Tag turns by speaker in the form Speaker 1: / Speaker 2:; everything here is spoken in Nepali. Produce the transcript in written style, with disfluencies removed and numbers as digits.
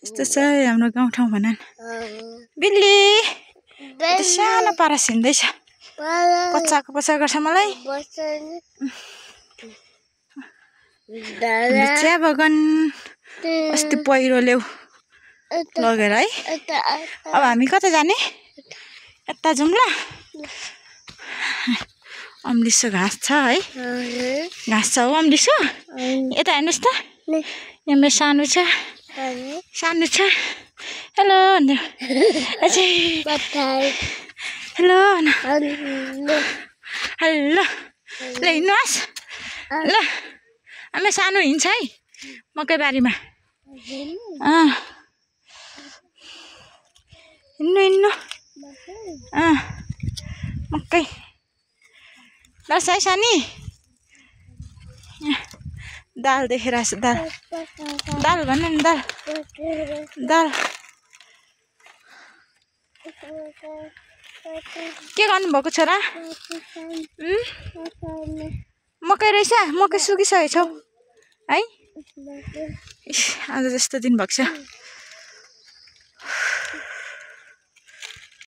Speaker 1: यस्तो छ हाम्रो गाउँठाउँ भन न बिल्ली सानो पारस हिँड्दैछ पछाको पछा गर्छ मलाई चिया बगान अस्ति पहिरो ल्याउ लगेर है अब हामी कता जाने यता जाउँ ल अम्लिसो घाँस छ है घाँस छ हो अम्लिसो यता हेर्नुहोस् त यहाँ मेरो सानो छ हेलो हेलो हेलो ल हिँड्नुहोस् ल आमा सानो हिँड्छ है मकै बारीमा हिँड्नु मकै बस है सानी दाल देखेर आएको छ दाल भन नि दाल के गर्नुभएको छोरा मकै रहेछ मकै सुकिसकेको छौ है आज जस्तो दिन भएको छ